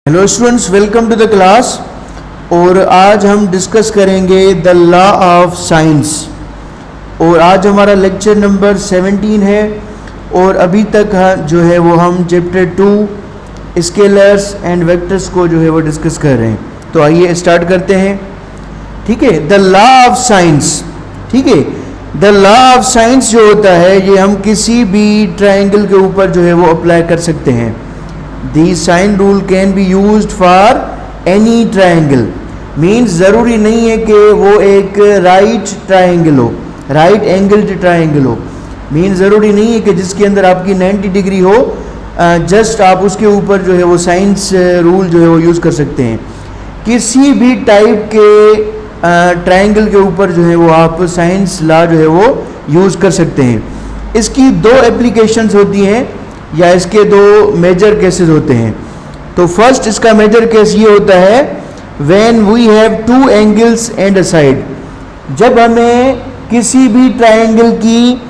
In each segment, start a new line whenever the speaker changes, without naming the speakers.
Hello students, welcome to the class. और आज हम डिस्कस करेंगे द लॉ ऑफ साइंस। और आज हमारा लेक्चर नंबर 17 है और अभी तक जो है वो हम चैप्टर 2 स्केलर्स एंड वेक्टर्स को जो है वो डिस्कस कर रहे हैं। तो आइए स्टार्ट करते हैं। ठीक है, द लॉ ऑफ साइंस। ठीक है, द लॉ ऑफ साइंस जो होता है ये हम किसी भी ट्राइंगल के ऊपर जो है वो अप्लाई कर सकते हैं। The sine rule can be used for any triangle. Means ज़रूरी नहीं है कि वो एक राइट ट्राइंगल हो, राइट एंगल्ड ट्राइंगल हो। मीन्स ज़रूरी नहीं है कि जिसके अंदर आपकी 90 डिग्री हो, जस्ट आप उसके ऊपर जो है वो साइंस रूल जो है वो यूज़ कर सकते हैं। किसी भी टाइप के ट्राइंगल के ऊपर जो है वो आप साइंस लॉ जो है वो यूज़ कर सकते हैं। इसकी दो एप्लीकेशंस होती हैं या इसके दो मेजर केसेस होते हैं। तो फर्स्ट इसका मेजर केस ये होता है when we have two angles and a side. जब हमें किसी भी ट्राइंगल की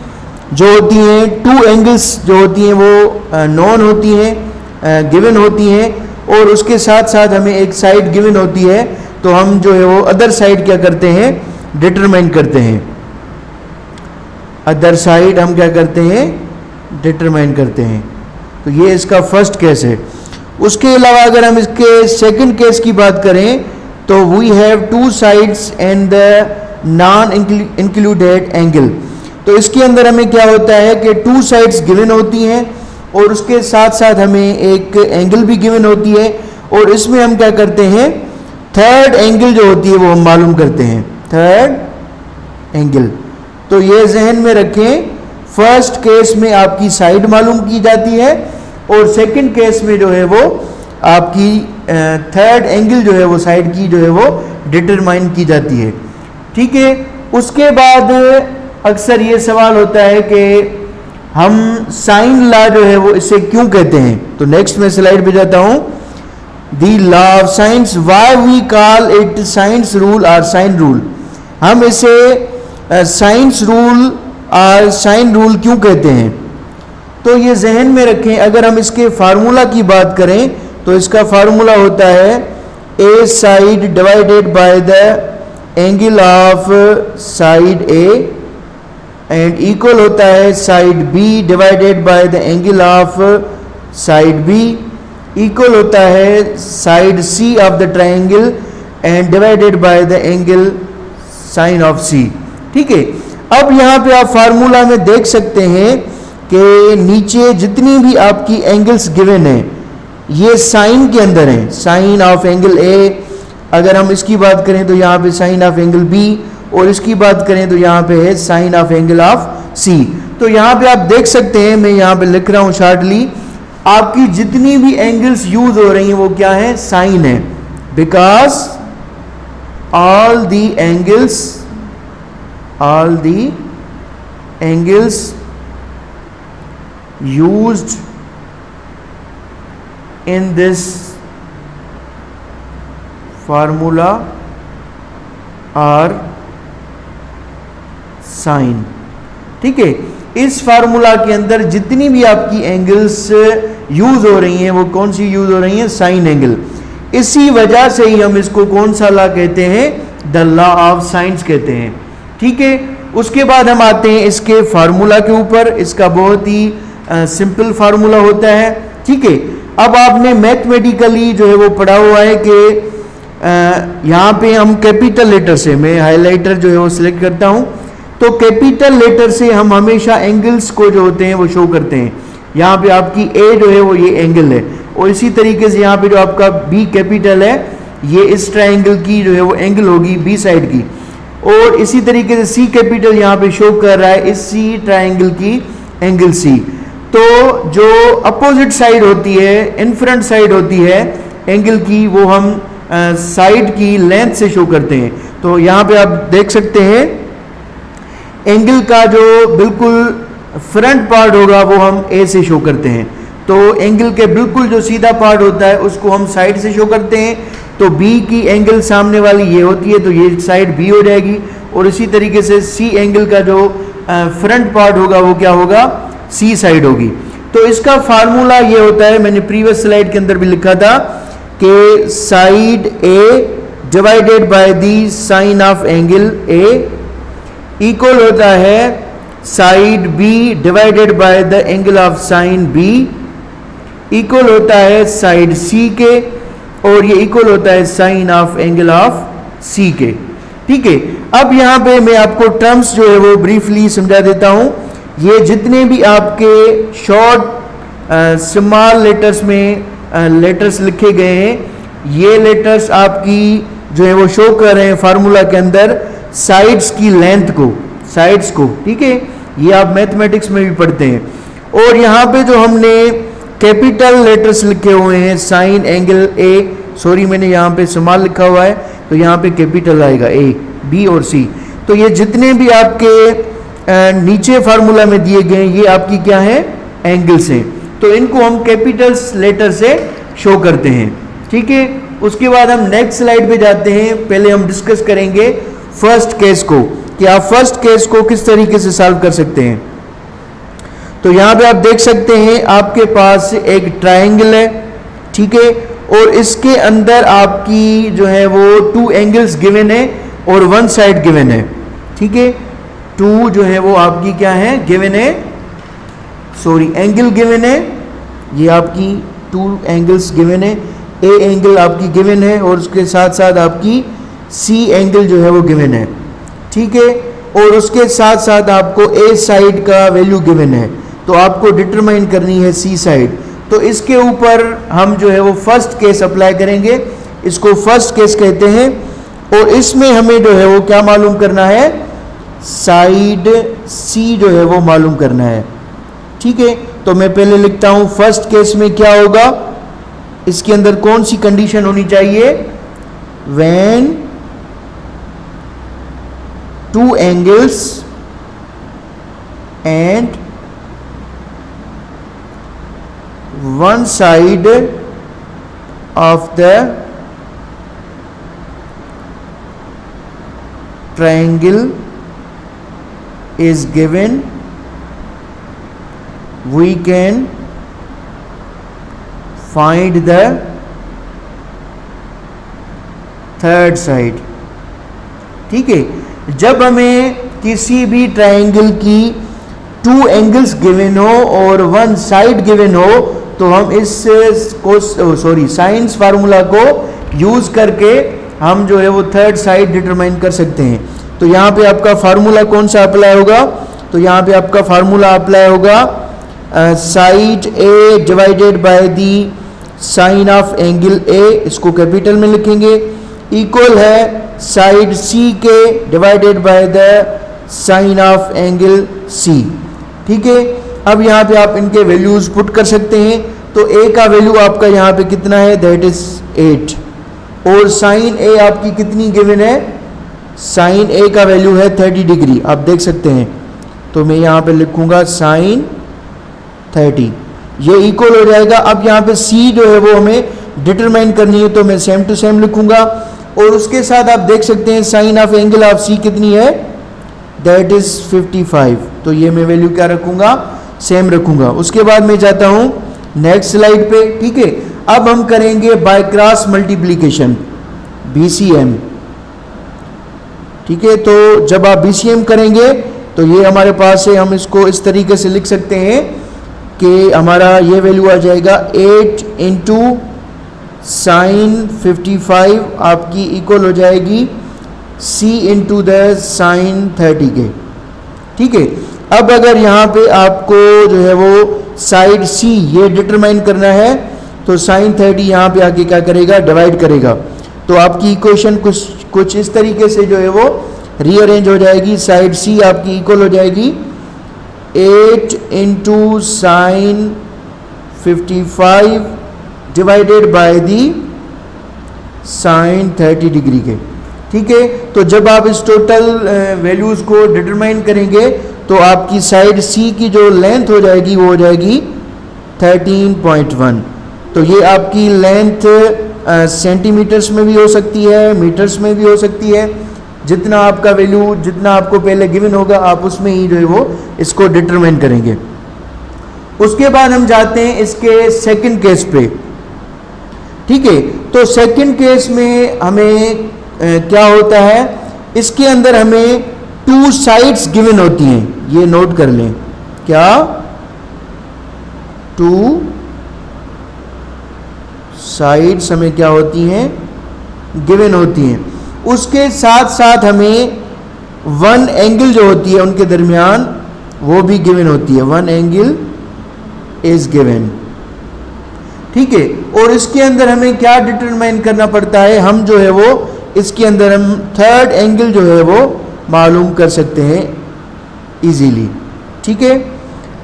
जो होती हैं टू एंगल्स जो होती हैं वो नॉन होती हैं, गिवन होती हैं, और उसके साथ साथ हमें एक साइड गिवन होती है, तो हम जो है वो अदर साइड क्या करते हैं, डिटरमाइन करते हैं। अदर साइड हम क्या करते हैं, डिटरमाइन करते हैं। तो ये इसका फर्स्ट केस है। उसके अलावा अगर हम इसके सेकंड केस की बात करें तो we have two sides and the non included angle. तो इसके अंदर हमें क्या होता है कि टू साइड्स गिवन होती हैं और उसके साथ साथ हमें एक एंगल भी गिवन होती है, और इसमें हम क्या करते हैं, थर्ड एंगल जो होती है वो हम मालूम करते हैं, थर्ड एंगल। तो ये जहन में रखें, फर्स्ट केस में आपकी साइड मालूम की जाती है और सेकंड केस में जो है वो आपकी थर्ड एंगल जो है वो साइड की जो है वो डिटरमाइन की जाती है। ठीक है, उसके बाद अक्सर ये सवाल होता है कि हम साइन लॉ जो है वो इसे क्यों कहते हैं। तो नेक्स्ट मैं स्लाइड पे जाता हूँ। The law of sines, why we call it sines rule और साइन रूल। हम इसे साइंस रूल और साइन रूल क्यों कहते हैं, तो ये जहन में रखें। अगर हम इसके फार्मूला की बात करें तो इसका फार्मूला होता है A side divided by the angle of side A and equal होता है side B divided by the angle of side B, equal होता है side C of the triangle and divided by the angle sine of C. ठीक है, अब यहाँ पे आप फार्मूला में देख सकते हैं कि नीचे जितनी भी आपकी एंगल्स गिवन है ये साइन के अंदर हैं। साइन ऑफ एंगल ए, अगर हम इसकी बात करें तो यहाँ पे साइन ऑफ एंगल बी, और इसकी बात करें तो यहाँ पे है साइन ऑफ एंगल ऑफ सी। तो यहाँ पे आप देख सकते हैं, मैं यहाँ पे लिख रहा हूँ शॉर्टली, आपकी जितनी भी एंगल्स यूज हो रही हैं वो क्या है, साइन है। Because all the angles used in this formula are sine। ठीक है, इस फार्मूला के अंदर जितनी भी आपकी एंगल्स यूज हो रही हैं वो कौन सी यूज हो रही हैं, साइन एंगल। इसी वजह से ही हम इसको कौन सा लॉ कहते हैं, द लॉ ऑफ साइंस कहते हैं। ठीक है, उसके बाद हम आते हैं इसके फार्मूला के ऊपर। इसका बहुत ही सिंपल फार्मूला होता है। ठीक है, अब आपने मैथमेटिकली जो है वो पढ़ा हुआ है कि यहाँ पे हम कैपिटल लेटर से, मैं हाइलाइटर जो है वो सिलेक्ट करता हूँ, तो कैपिटल लेटर से हम हमेशा एंगल्स को जो होते हैं वो शो करते हैं। यहाँ पे आपकी ए जो है वो ये एंगल है, और इसी तरीके से यहाँ पे जो आपका बी कैपिटल है ये इस ट्राइंगल की जो है वो एंगल होगी बी साइड की, और इसी तरीके से सी कैपिटल यहाँ पे शो कर रहा है इसी ट्राइंगल की एंगल सी। तो जो अपोजिट साइड होती है, इनफ्रंट साइड होती है एंगल की, वो हम साइड की लेंथ से शो करते हैं। तो यहाँ पे आप देख सकते हैं एंगल का जो बिल्कुल फ्रंट पार्ट होगा वो हम ए से शो करते हैं। तो एंगल के बिल्कुल जो सीधा पार्ट होता है उसको हम साइड से शो करते हैं। तो बी की एंगल सामने वाली ये होती है, तो ये साइड बी हो जाएगी, और इसी तरीके से सी एंगल का जो फ्रंट पार्ट होगा वो क्या होगा, सी साइड होगी। तो इसका फार्मूला ये होता है, मैंने प्रीवियस स्लाइड के अंदर भी लिखा था कि side A divided by the sine of angle A equal होता है side B divided by the angle of sine B equal होता है साइड सी के, और ये इक्वल होता है sign of angle of C के। ठीक है, अब यहां पे मैं आपको टर्म्स जो है वो ब्रीफली समझा देता हूं। ये जितने भी आपके शॉर्ट स्मॉल लेटर्स में लेटर्स लिखे गए हैं, ये लेटर्स आपकी जो है वो शो कर रहे हैं फार्मूला के अंदर साइड्स की लेंथ को, साइड्स को। ठीक है, ये आप मैथमेटिक्स में भी पढ़ते हैं। और यहाँ पे जो हमने कैपिटल लेटर्स लिखे हुए हैं साइन एंगल ए, सॉरी मैंने यहाँ पे स्मॉल लिखा हुआ है तो यहाँ पे कैपिटल आएगा ए, बी और सी। तो ये जितने भी आपके नीचे फार्मूला में दिए गए ये आपकी क्या है, एंगल्स हैं। तो इनको हम कैपिटल्स लेटर से शो करते हैं। ठीक है, उसके बाद हम नेक्स्ट स्लाइड पे जाते हैं। पहले हम डिस्कस करेंगे फर्स्ट केस को, कि आप फर्स्ट केस को किस तरीके से सॉल्व कर सकते हैं। तो यहाँ पे आप देख सकते हैं आपके पास एक ट्रायंगल है। ठीक है, और इसके अंदर आपकी जो है वो टू एंगल्स गिवन है और वन साइड गिवन है। ठीक है, टू जो है वो आपकी क्या है, गिवन है, सॉरी एंगल गिवन है, ये आपकी टू एंगल्स गिवन है। ए एंगल आपकी गिवन है और उसके साथ साथ आपकी सी एंगल जो है वो गिवन है। ठीक है, और उसके साथ साथ आपको ए साइड का वैल्यू गिवन है, तो आपको डिटरमाइन करनी है सी साइड। तो इसके ऊपर हम जो है वो फर्स्ट केस अप्लाई करेंगे, इसको फर्स्ट केस कहते हैं। और इसमें हमें जो है वो क्या मालूम करना है, साइड सी जो है वो मालूम करना है। ठीक है, तो मैं पहले लिखता हूं फर्स्ट केस में क्या होगा, इसके अंदर कौन सी कंडीशन होनी चाहिए, when to angles and one side of the triangle is given, we can find the third side। ठीक है, जब हमें किसी भी ट्रायंगल की टू एंगल्स गिवन हो और वन साइड गिवन हो, तो हम इस को साइंस फार्मूला को यूज करके हम जो है वो थर्ड साइड डिटरमाइन कर सकते हैं। तो यहाँ पे आपका फार्मूला कौन सा अप्लाई होगा, तो यहाँ पे आपका फार्मूला अप्लाई होगा side A divided by the sine of angle A, इसको कैपिटल में लिखेंगे, इक्वल है साइड सी के divided by the sine of angle C. ठीक है, अब यहाँ पे आप इनके वैल्यूज पुट कर सकते हैं। तो ए का वैल्यू आपका यहाँ पे कितना है, दैट इज 8, और साइन ए आपकी कितनी गिवन है, साइन ए का वैल्यू है 30 डिग्री, आप देख सकते हैं। तो मैं यहाँ पे लिखूंगा साइन 30, ये इक्वल हो जाएगा। अब यहाँ पे सी जो है वो हमें डिटरमाइन करनी है, तो मैं सेम टू सेम लिखूंगा। और उसके साथ आप देख सकते हैं साइन ऑफ एंगल ऑफ सी कितनी है, दैट इज 55, तो ये मैं वैल्यू क्या रखूंगा, सेम रखूंगा। उसके बाद मैं जाता हूं नेक्स्ट स्लाइड पे। ठीक है, अब हम करेंगे बाय क्रॉस मल्टीप्लीकेशन, BCM। ठीक है, तो जब आप BCM करेंगे तो ये हमारे पास है, हम इसको इस तरीके से लिख सकते हैं कि हमारा ये वैल्यू आ जाएगा 8 इंटू साइन 55 आपकी इक्वल हो जाएगी C इंटू द साइन 30 के। ठीक है, अब अगर यहाँ पे आपको जो है वो साइड C ये डिटरमाइन करना है, तो साइन 30 यहाँ पे आके क्या करेगा, डिवाइड करेगा। तो आपकी इक्वेशन कुछ इस तरीके से जो है वो रीअरेंज हो जाएगी। साइड C आपकी इक्वल हो जाएगी 8 into sine 55 divided by the sine 30 degree के। ठीक है, तो जब आप इस टोटल वैल्यूज को डिटरमाइन करेंगे तो आपकी साइड C की जो लेंथ हो जाएगी वो हो जाएगी 13.1। तो ये आपकी लेंथ सेंटीमीटर्स में भी हो सकती है, मीटर्स में भी हो सकती है, जितना आपका वैल्यू, जितना आपको पहले गिवन होगा आप उसमें ही जो है वो इसको डिटरमाइन करेंगे। उसके बाद हम जाते हैं इसके सेकंड केस पे। ठीक है, तो सेकंड केस में हमें क्या होता है, इसके अंदर हमें टू साइड्स गिवन होती हैं, ये नोट कर लें, क्या टू साइड्स हमें क्या होती हैं, गिवन होती हैं। उसके साथ साथ हमें वन एंगल जो होती है उनके दरमियान वो भी गिवन होती है, वन एंगल इज गिवन, ठीक है। और इसके अंदर हमें क्या डिटरमाइन करना पड़ता है, हम जो है वो इसके अंदर हम थर्ड एंगल जो है वो मालूम कर सकते हैं इजीली, ठीक है।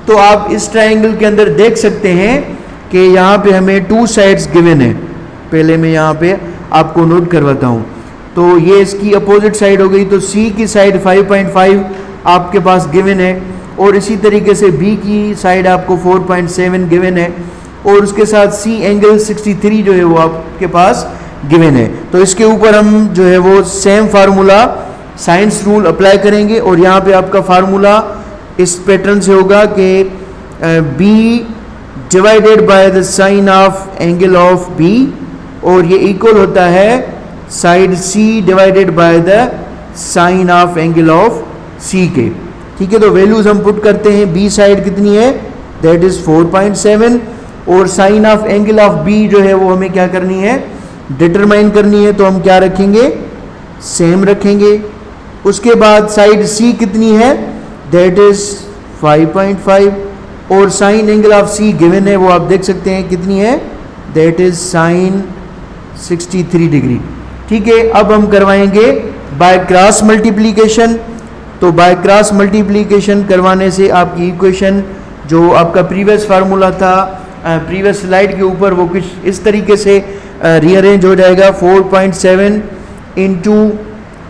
तो आप इस ट्रायंगल के अंदर देख सकते हैं कि यहाँ पे हमें टू साइड्स गिवन है। पहले मैं यहाँ पे आपको नोट करवाता हूँ। तो ये इसकी अपोजिट साइड हो गई, तो सी की साइड 5.5 आपके पास गिवन है, और इसी तरीके से बी की साइड आपको 4.7 गिवन है, और उसके साथ सी एंगल 63 जो है वो आपके पास गिवन है। तो इसके ऊपर हम जो है वो same formula science rule apply करेंगे, और यहाँ पे आपका फार्मूला इस पैटर्न से होगा कि B divided by the sine of angle of B, और ये इक्वल होता है side C divided by the sine of angle of C के, ठीक है। तो वैल्यूज हम पुट करते हैं, बी साइड कितनी है, दैट इज 4.7, और sine of angle of B जो है वो हमें क्या करनी है, डिटरमाइन करनी है। तो हम क्या रखेंगे, सेम रखेंगे। उसके बाद साइड सी कितनी है, दैट इज 5.5, और sine angle of C given है, वो आप देख सकते हैं कितनी है, दैट इज साइन 63 डिग्री, ठीक है। अब हम करवाएंगे बाय क्रॉस मल्टीप्लीकेशन। तो बाय क्रॉस मल्टीप्लीकेशन करवाने से आपकी इक्वेशन जो आपका प्रीवियस फार्मूला था प्रीवियस स्लाइड के ऊपर, वो कुछ इस तरीके से रीअरेंज हो जाएगा। 4.7 इंटू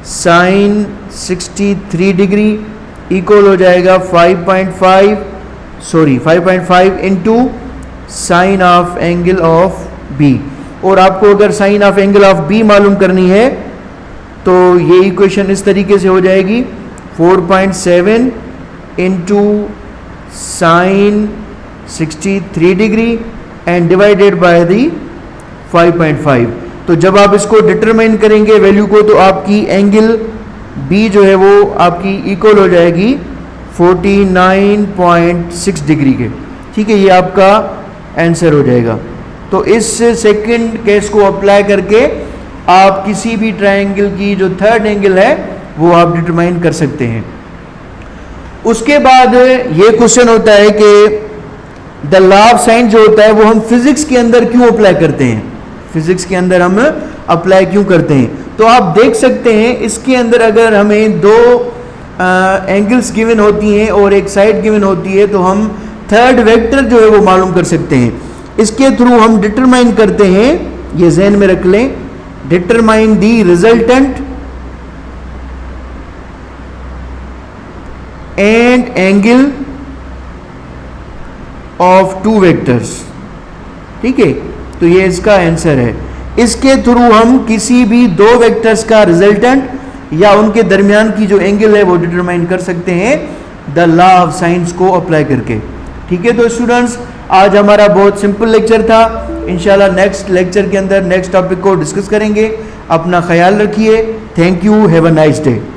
साइन 63 डिग्री इक्वल हो जाएगा 5.5 into sine of angle of B. और आपको अगर sine of angle of B मालूम करनी है तो ये इक्वेशन इस तरीके से हो जाएगी, 4.7 into sine 63 degree and divided by दी 5.5। तो जब आप इसको डिटरमाइन करेंगे वैल्यू को, तो आपकी एंगल बी जो है वो आपकी इक्वल हो जाएगी 49.6 डिग्री के, ठीक है। ये आपका आंसर हो जाएगा। तो इस सेकंड केस को अप्लाई करके आप किसी भी ट्रायंगल की जो थर्ड एंगल है वो आप डिटरमाइन कर सकते हैं। उसके बाद ये क्वेश्चन होता है कि द लॉ ऑफ साइन जो होता है वो हम फिजिक्स के अंदर क्यों अप्लाई करते हैं, फिजिक्स के अंदर हम अप्लाई क्यों करते हैं। तो आप देख सकते हैं इसके अंदर अगर हमें दो एंगल्स गिवन होती हैं और एक साइड गिवन होती है, तो हम थर्ड वेक्टर जो है वो मालूम कर सकते हैं। इसके थ्रू हम डिटरमाइन करते हैं, ये ज़हन में रख लें, determine the resultant and angle of two vectors, ठीक है। तो ये इसका आंसर है। इसके थ्रू हम किसी भी दो वेक्टर्स का रिजल्टेंट या उनके दरमियान की जो एंगल है वो डिटरमाइन कर सकते हैं द लॉ ऑफ साइंस को अप्लाई करके, ठीक है। तो स्टूडेंट्स आज हमारा बहुत सिंपल लेक्चर था। इंशाल्लाह नेक्स्ट लेक्चर के अंदर नेक्स्ट टॉपिक को डिस्कस करेंगे। अपना ख्याल रखिए। Thank you, have a nice day.